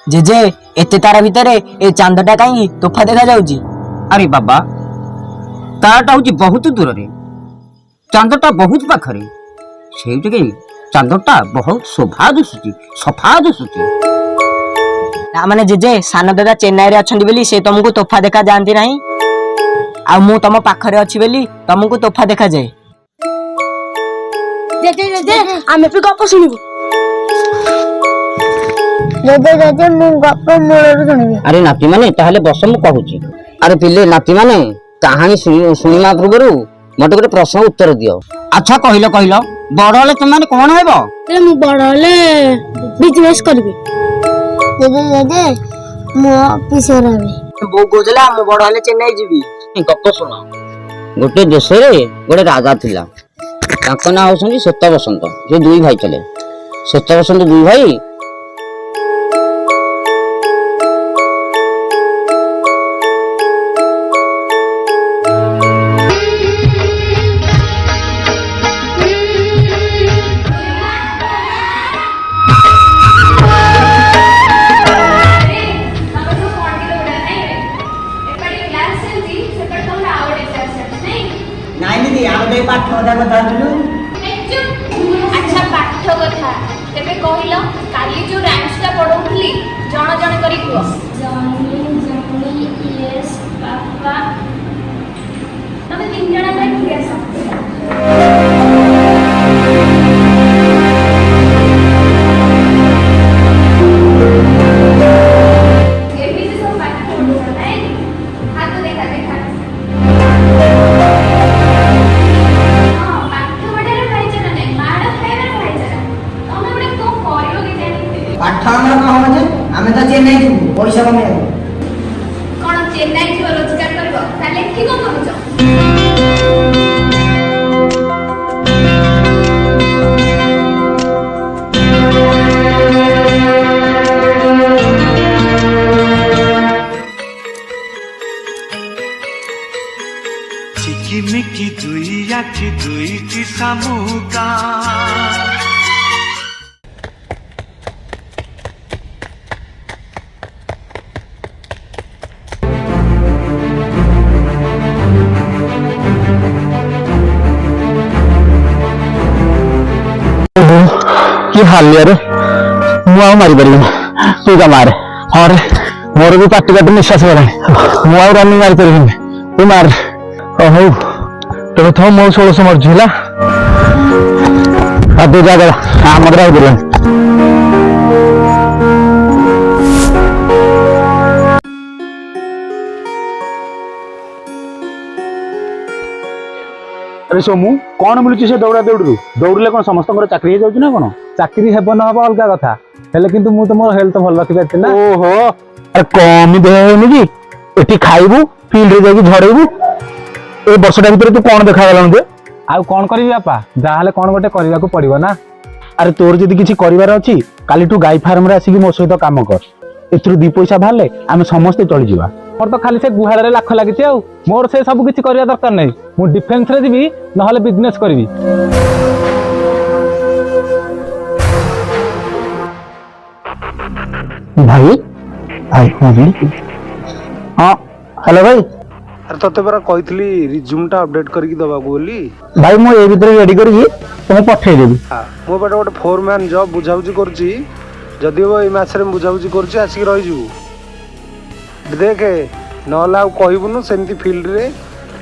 JJ एते तारा भितर ए चांदटा कहीं तोफा देखा जाउची। अरे बाबा ताराटा हूँ बहुत दूर रे चांदटा बहुत पाखरे से चांदटा बहुत शोभा दुसुची सफा दुसुची। माने जेजे सान दादा चेन्नई रे अछंती बेली से तुमको तोफा देखा जानती नहीं आ मु तुम पाखरे अछि बेली तुमको तोफा देखा जाए। जेजे जेजे आमे पे गप सुनिबो। जेजे जेजे मु गप मोर सुनिबी। अरे नाती माने ताहले बस मु कहूची। अरे पिले नाती माने कहानी सुनिमा पूर्व मते गोटे प्रश्न उत्तर दियो। अच्छा कहलो कहलो बड़ हेले तुम कौन हेबो? ए मु बड़ हेले बिजनेस करबी। जेजे जेजे मु ऑफिसर हेबी। बो गोजला मु बड़ हेले चेन्नई जीवी। गप सुन गोटे देश रे गोटे राजा थिला तांको ना होसंती श्वेत बसंत। जे दुई भाई चले श्वेत बसंत दुई भाई अच्छा पाठ कथा तेबे कहिलो काली जो राइम्स ता पढौथली जण जण करी कुह। जणी जणी यस पापा तमे तीन जणा लाइक किया पैसा कमे कौन चेन्नई जो रोजगार करबो ताले की को करूछ। चिकिमिकी दुई आखि दुईटी सामुका कि हाल यार मुआ मारी पारि तू का मार और मोर भी पाटी काटी निश्वास गला मुआ रनिंग मारी पारि तू मार हो तबे तो मो 1600 मर झिला आ दे जागा आम रह दिला। अरे सोमू कौन मिलुची से दौड़ा दौड़ू दौड़ले कौन समस्त चाकरी हो जाउची ना कौन? चाकरी हेब न हेब अलग कथा हेले किंतु मु तो मोर हेल्थ भल रखि पारते ना। ओहो अरे कम देह होनी कि एठी खाइबू फील्ड रे जाई झड़ेबू ए वर्षटा भीतर तू कौन देखा गलन जे आउ कौन करिबी बापा जाहाले कौन गोटे करबा को पड़िबो ना। अरे तोर जदी किछि करिवार अछि काली तू गाई फार्म रे आसी मो सहित काम कर एथरु 2 पैसा भाले आमे समस्त चली जिवा। मोर तो खाली से गुहाल रे लाख लागिछि आउ मोर से सब किछि करिया दरकार नै मु डिफेंस रे जीवी नहले बिजनेस करबी। भाई भाई हाँ हेलो भाई। अरे तते परा कहितली रिज्यूम टा अपडेट करके दबा को बोली भाई मु ए भीतर रेडी करगी तुम पठे देबी। हां मो बेटा गोटे फोरमैन जॉब बुझाउजी करची जदी वो ए मास रे बुझाउजी करची आसी रहि जू देखे नला आ कहिबुनु सेमती फील्ड रे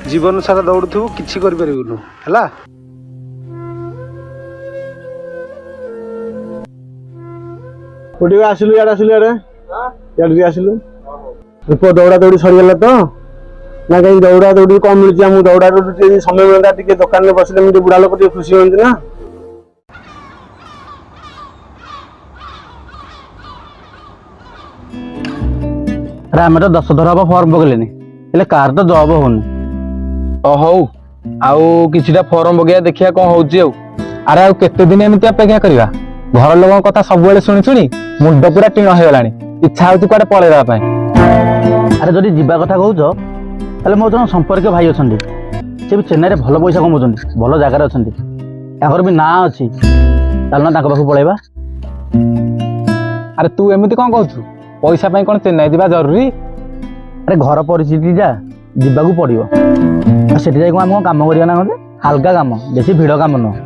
जीवन सारा दौड़थु किछि करि परिबुनु हला। कोठी आसिलु याड आसिलु याड आसिलु रुपो दौड़ा दौड़ी सरी गला तो ना कहीं दौड़ा दौड़ी कम मिलची हम दौड़ा दौड़ी समय मिलता टिके दुकान में बसले मुझे बुढ़ा लोक टिके खुशी होंगे ना। अरे आमे तो 10 थर हम फॉर्म पकलेनी हेले कार तो जॉब होनी। हौ आउ किछिटा फॉर्म बगैया देखिया कोन होउची आउ। अरे आउ केते दिन एमिति अपेक्षा करिवा घर लोगन कथा सब बेले सुनी सुनी मुंड पूरा टीण हो गलानी इच्छा होती कुआडे पळेरा पय। अरे जदी जिबा कथा कहउछ ताले मो जन संपर्क भाई अछंती से भी चेन्नई रे भल पैसा कमाउछंती भल जागा रे अछंती याकर भी ना अछि चलना ताको पाखु पळेबा। अरे तू एमिति कोन कहउछु पैसा ପାଇଁ କ'ଣ ଚେନ୍ନାଇ ଯିବା ଜରୁରୀ? ଆରେ ଘର ପରିସ୍ଥିତି ଯା ଯିବାକୁ ପଡ଼ିବ। ଆଉ ସେଠି ଯାଇ ଆମେ କ'ଣ କାମ କରିବା ନା ଗୋଟେ ହାଲକା କାମ, ବେଶୀ ଭିଡ଼ କାମ ନୁହଁ।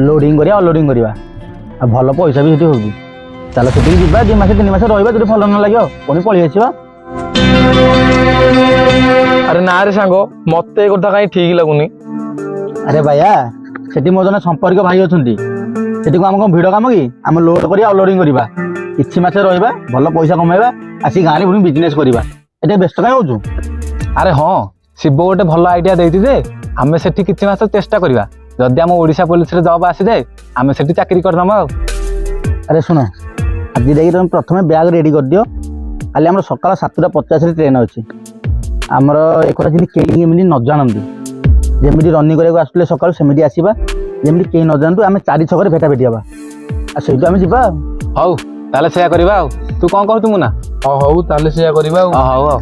ଲୋଡ଼ିଂ କରିବା ଅନଲୋଡ଼ିଂ କରିବା, ଆଉ ଭଲ ପଇସା ବି ସେଠି ହେଉଛି। ଚାଲ ସେଠିକି ଯିବା, 2 ମାସ 3 ମାସ ରହିବା, ଯଦି ଭଲ ନ ଲାଗିବ ପୁଣି ପଳେଇ ଆସିବା। ଆରେ ନା ରେ ସାଙ୍ଗ, ମତେ ଏ କଥା କାହିଁ ଠିକ ଲାଗୁନି। ଆରେ ବାୟା, ସେଠି ମୋ ଜଣେ ସମ୍ପର୍କୀୟ ଭାଇ ଅଛନ୍ତି। ସେଠି ଆମ କ'ଣ ଭିଡ଼ କାମ କି? ଆମେ ଲୋଡ୍ କରିବା ଅନଲୋଡ଼ିଂ କରିବା, କିଛି ମାସ ରହିବା, ଭଲ ପଇସା କମେଇବା, ଆସି ଗାଁରେ ପୁଣି ବିଜନେସ୍ କରିବା। ଏତେ ବ୍ୟସ୍ତ କାହିଁ ହେଉଛୁ? ଆରେ ହଁ, ଶିବ ଗୋଟେ ଭଲ ଆଇଡିଆ ଦେଇଛି ଯେ ଆମେ ସେଠି କିଛି ମାସ ଚେଷ୍ଟା କରିବା। ଯଦି ଆମ ଓଡ଼ିଶା ପୋଲିସରେ ଜବ୍ ଆସିଯାଏ ଆମେ ସେଠି ଚାକିରି କରିଦେବା। ଆଉ ଆରେ ଶୁଣ, ଆଜି ଯାଇକି ତମେ ପ୍ରଥମେ ବ୍ୟାଗ୍ ରେଡ଼ି କରିଦିଅ। କାଲି ଆମର ସକାଳ 7:50ରେ ଟ୍ରେନ୍ ଅଛି। ଆମର ଏକଥା ଯେମିତି କେହି ଏମିତି ନ ଜାଣନ୍ତି, ଯେମିତି ରନିଂ କରିବାକୁ ଆସୁଥିଲେ ସକାଳୁ ସେମିତି ଆସିବା, ଯେମିତି କେହି ନ ଜାଣନ୍ତୁ। ଆମେ 4 ଛକରେ ଭେଟା ଭେଟି ହେବା, ଆଉ ସେଇଠୁ ଆମେ ଯିବା। ହଉ ତାହେଲେ ସେଇଆ କରିବା। ଆଉ ତୁ କ'ଣ କହୁଛୁ ମୁନା? ହଉ ତାହେଲେ ସେଇଆ କରିବା। ହଉ ଆଉ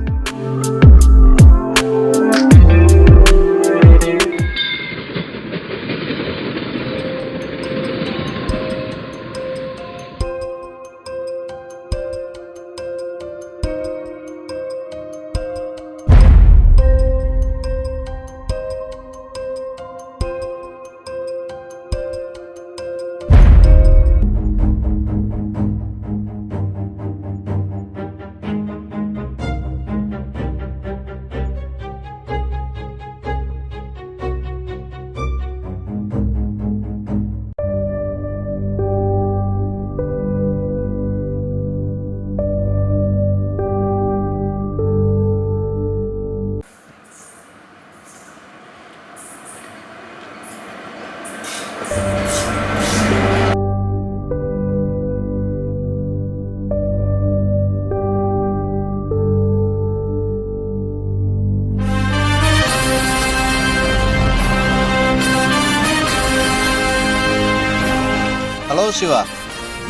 हेलो शिवा,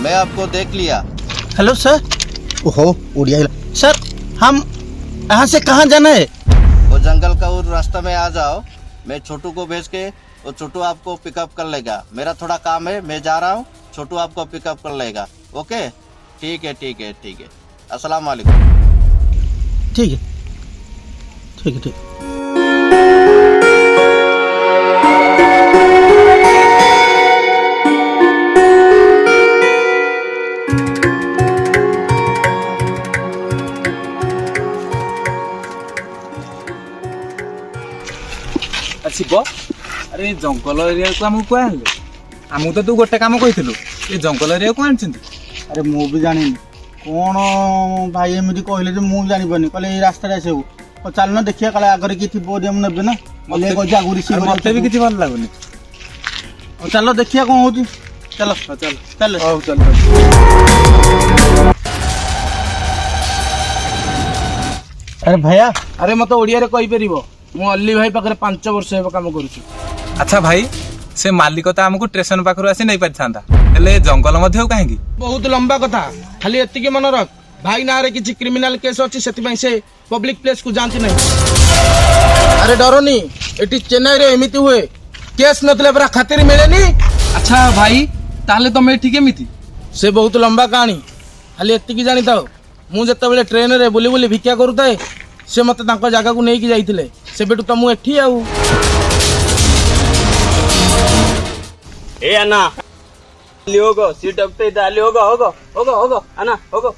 मैं आपको देख लिया। Hello sir. ओहो उड़िया सर, हम यहाँ से कहाँ जाना है? वो जंगल का उस रास्ता में आ जाओ, मैं छोटू को भेज के वो छोटू आपको पिकअप कर लेगा। मेरा थोड़ा काम है, मैं जा रहा हूँ, छोटू आपको पिकअप कर लेगा। ओके, ठीक है ठीक है ठीक है। अस्सलाम वालेकुम। ठीक है ठीक है ठीक। ଶିବ, ଆରେ ଜଙ୍ଗଲ ଏରିଆକୁ ଆମକୁ କୁଆ ଆଣିଲେ? ଆମକୁ ତ ତୁ ଗୋଟେ କାମ କହିଥିଲୁ, ଏ ଜଙ୍ଗଲ ଏରିଆକୁ କ'ଣ ଆଣିଛନ୍ତି? ଆରେ ମୁଁ ବି ଜାଣିନି କ'ଣ ଭାଇ ଏମିତି କହିଲେ ଯେ ମୁଁ ଜାଣିପାରୁନି। କହିଲେ ଏଇ ରାସ୍ତାରେ ଆସିବାକୁ, ଚାଲୁନ ଦେଖିବା କାଳେ ଆଗରେ କିଏ ଥିବ ମୁଁ ନେବେ ନା। ମତେ ବି କିଛି ଭଲ ଲାଗୁନି। ଚାଲ ଦେଖିବା କ'ଣ ହଉଛି। ଚାଲ ଚାଲ ଚାଲ। ହଉ ଚାଲ। ଆରେ ଭାଇଆ, ଆରେ ମତେ ଓଡ଼ିଆରେ କହିପାରିବ? ମୁଁ ଅଲ୍ଲି ଭାଇ ପାଖରେ 5 ବର୍ଷ ହେବ କାମ କରୁଛି। ଆଚ୍ଛା ଭାଇ, ସେ ମାଲିକ ତ ଆମକୁ ଷ୍ଟେସନ ପାଖରୁ ଆସି ନେଇ ପାରିଥାନ୍ତା, ହେଲେ ଜଙ୍ଗଲ ମଧ୍ୟ କାହିଁକି? ବହୁତ ଲମ୍ବା କଥା, ଖାଲି ଏତିକି ମନେ ରଖ, ଭାଇ ନାଁରେ କିଛି କ୍ରିମିନାଲ କେସ୍ ଅଛି, ସେଥିପାଇଁ ସେ ପବ୍ଲିକ ପ୍ଲେସକୁ ଯାଆନ୍ତି ନାହିଁ। ଆରେ ଡରନି, ଏଠି ଚେନ୍ନାଇରେ ଏମିତି ହୁଏ, କେସ୍ ନଥିଲେ ପୁରା ଖାତିର ମିଳେନି। ଆଚ୍ଛା ଭାଇ, ତାହେଲେ ତମେ ଏଠି କେମିତି? ସେ ବହୁତ ଲମ୍ବା କାହାଣୀ, ଖାଲି ଏତିକି ଜାଣିଥାଉ, ମୁଁ ଯେତେବେଳେ ଟ୍ରେନରେ ବୁଲି ବୁଲି ଭିକ୍ଷା କରୁଥାଏ, ସେ ମତେ ତାଙ୍କ ଜାଗାକୁ ନେଇକି ଯାଇଥିଲେ, ସେବେଠୁ ତ ମୁଁ ଏଠି। ଆଉ ए अन्ना ಅಲ್ಲಿ ಹೋಗೋ, ಸೀಟ್ ಹೋಗ್ತಾ ಇದ್ದ, ಅಲ್ಲಿ ಹೋಗೋ ಹೋಗೋ ಹೋಗೋ ಹೋಗೋ ಅಣ್ಣ ಹೋಗೋ.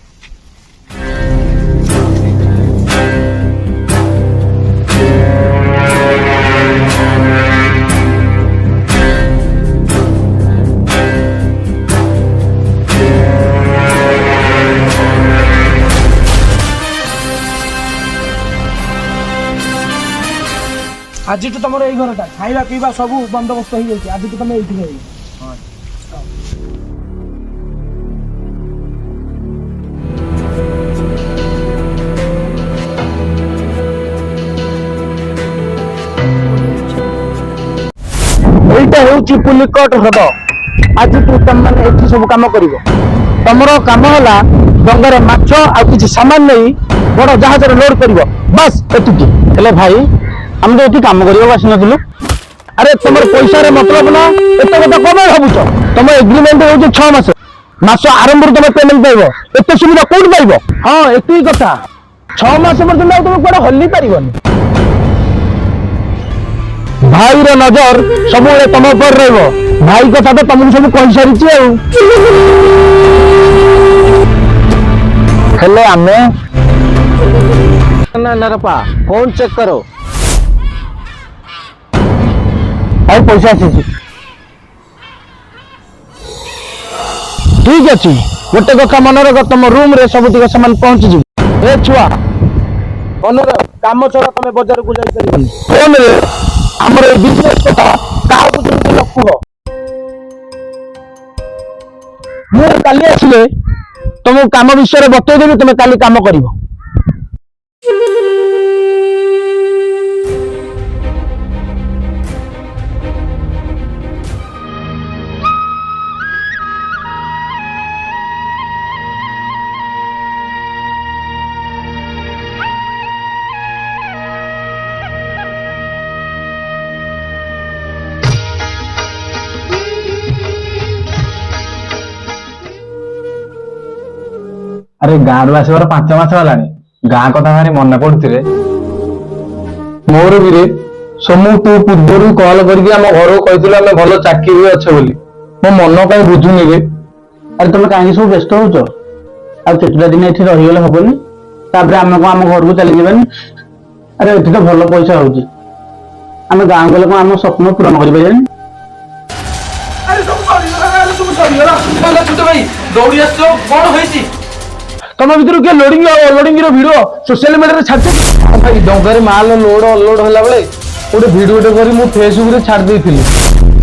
ଆଜିଠୁ ତମର ଏଇ ଘରଟା, ଖାଇବା ପିଇବା ସବୁ ବନ୍ଦୋବସ୍ତ ହେଇଯାଇଛି। ଆଜିଠୁ ତମେ ଏଇଠି ରହିବ। ଏଇଟା ହେଉଛି ପୁଲିକଟ ହ୍ରଦ। ଆଜିଠୁ ତମମାନେ ଏଠି ସବୁ କାମ କରିବ। ତମର କାମ ହେଲା ଡଙ୍ଗାରେ ମାଛ ଆଉ କିଛି ସାମାନ ନେଇ ବଡ ଜାହାଜରେ ଲୋଡ କରିବ, ବାସ୍ ଏତିକି। ହେଲେ ଭାଇ, ଆମେ ତ ଏଠି କାମ କରିବାକୁ ଆସିନଥିଲୁ। ଆରେ ତମର ପଇସାରେ ମତଲବ ନା, ଏତେ କଥା କଣ ପାଇଁ ଭାବୁଛ? ତମ ଏଗ୍ରିମେଣ୍ଟ ହେଉଛି 6 ମାସ। मास आरंभ तुम पेमेंट पाइब एत सुविधा कौन पाइब हाँ एत कथा 6 मास पर्यंत तुम कौन हल्ली पारबनी भाई रो नजर सब तुम ऊपर रही भाई कथा तो तुमको सब कही सारी हेले आमे ना रपा फोन चेक करो और पैसा आसी ठीक अच्छी गोटे कथा मन रख तुम रूम रे सब तक सामान पहुंची जी ए छुआ मन काम छड़ा तुम बाजार को जाई परिबनी फोन रे हमर बिजनेस कथा काहा को तुम लखुह मु काली आसिले तुम काम विषय बतई देबी तुम काली काम करिवो अरे गाँव आसबार 5 मास है गाँ कथा भारी मन पड़ुरे मोर भी समू तू पूर्व कल करके आम घर कही आम भल चाकरी अच्छे बोली मो मन कहीं बुझुनि रे अरे तुम कहीं सब व्यस्त हो केतटा दिन ये रहीगले हेनी तापर आम कौन आम घर को चली जानी अरे ये तो भल पैसा होम गाँव गले कौन आम स्वप्न पूरण कर तुम भर किए loading unloading video social media छाड़ी भाई डंगार माल लोड अनलोड होला बेले गोटे वीडियो कर फेसबुक रे छाड़ देइथिली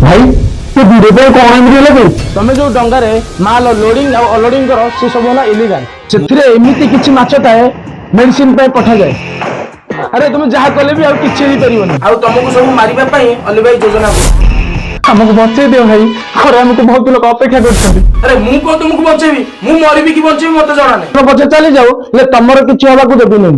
भाई ये वीडियो पे कौन वीडियो लगे तुम जो डंगार माल लोडिंग अनलोडिंग कर से सब होला इलीगल से एमती किछि माछ थाए मेडिसिन पे पठा जाए अरे तुम जहाँ कले भी आउ किछि ही परिबनी आ तुमको सब मारिबा पई अली भाई योजना हमको बचे दियो भाई और हमको बहुत लोग अपेक्षा करछन अरे मु को तुमको बचेबी मु मरिबी कि बचेबी मते जणा नै तो बचे चली जाओ ले तमरो किछि होबा को देबी नै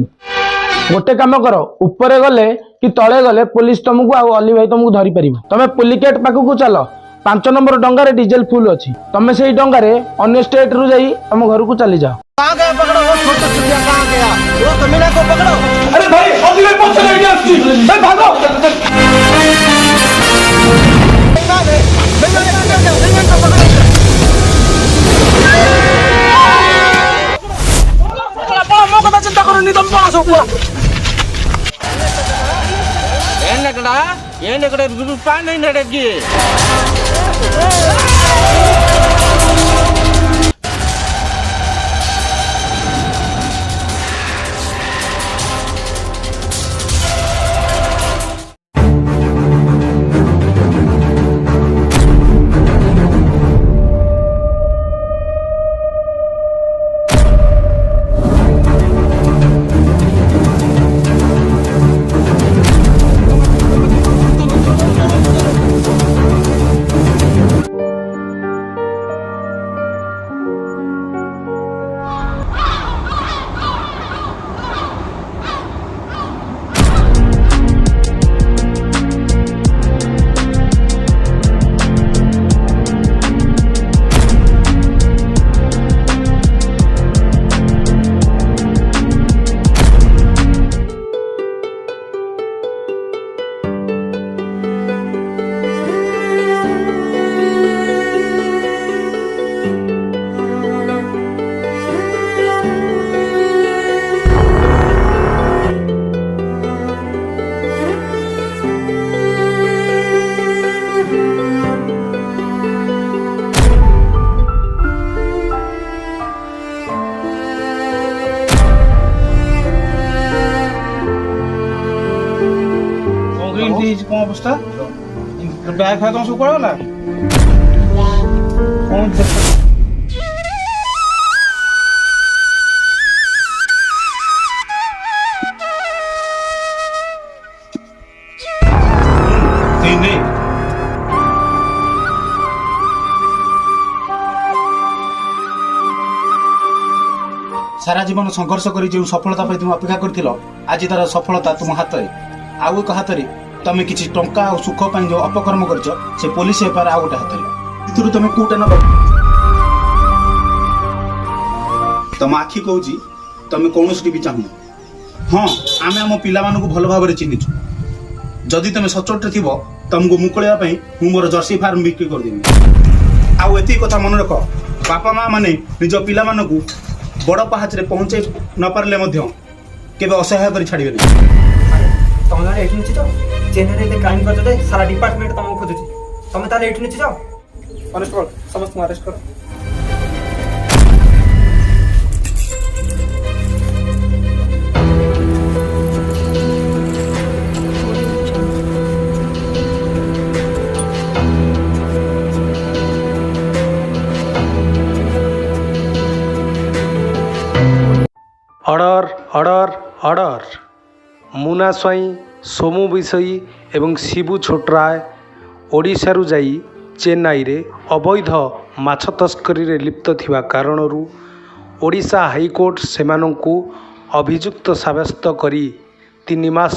गोटे काम करो ऊपर गले कि तळे गले पुलिस तुमको आ अली भाई तुमको धरि परिबो तमे पुलिकेट पाकु को चलो 5 नंबर डंगा रे डीजल फुल अछि तमे सेही डंगा रे अन्य स्टेट रु जाई तुम घर को चली जाओ कहां गया पकड़ो वो छोटा चुटिया कहां गया वो कमीना को पकड़ो अरे भाई अली भाई पछे लगी आछि ए भागो चिंता करो तुम पानी नड़गी कौन अवस्था बैग खा सब कड़ा कौन सारा जीवन संघर्ष कर जो सफलता तुम अपेक्षा कर आज तार सफलता तुम हाथ आउ एक हाथ तुम किसी टंका और सुख जो अपकर्म कर पुलिस हेपार आउ गोटे हाथ तुम कौटा नब तुम आखि कहूँ तुम कौन भी चाहून हाँ आम आम पिलाମାନଙ୍କୁ ଭଲ ଭାବରେ ଚିହ୍ନିଛୁ ଯଦି ତୁମେ ସଚୋଟ ଥିବ ତୁମକୁ ମୁକୁଳିବା ପାଇଁ ମୁଁ ମୋର ଜର୍ସି ଫାର୍ମ ବିକ୍ରି କରିଦେବି ଆଉ ଏତିକି କଥା ମନେ ରଖ ବାପା ମା ମାନେ ନିଜ ପିଲାମାନଙ୍କୁ ବଡ଼ ପାହାଚରେ ପହଞ୍ଚାଇ ନ ପାରିଲେ ମଧ୍ୟ କେବେ ଅସହାୟ କରି ଛାଡ଼ିବେନି ତମେ ତାହେଲେ ଏଇଠି ନିଶ୍ଚିତ ଚେନ୍ନାଇରେ ଏତେ କ୍ରାଇମ୍ କରୁଛ ଯେ ସାରା ଡିପାର୍ଟମେଣ୍ଟ ତମକୁ ଖୋଜୁଛି ତମେ ତାହେଲେ ଏଇଠି ନିଶ୍ଚିତ କନେଷ୍ଟବଳ ସମସ୍ତଙ୍କୁ ଆରେଷ୍ଟ କର order order order Muna Swain Somu Bishoi ଏବଂ ଶିବୁ ଛୋଟରାୟ ଓଡ଼ିଶାରୁ ଯାଇ ଚେନ୍ନାଇରେ ଅବୈଧ ମାଛ ତସ୍କରୀରେ ଲିପ୍ତ ଥିବା କାରଣରୁ ଓଡ଼ିଶା ହାଇକୋର୍ଟ ସେମାନଙ୍କୁ ଅଭିଯୁକ୍ତ ସାବ୍ୟସ୍ତ କରି 3 ମାସ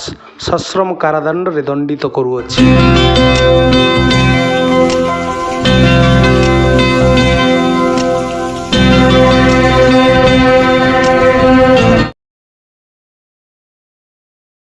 ସଶ୍ରମ କାରାଦଣ୍ଡରେ ଦଣ୍ଡିତ କରୁଅଛି।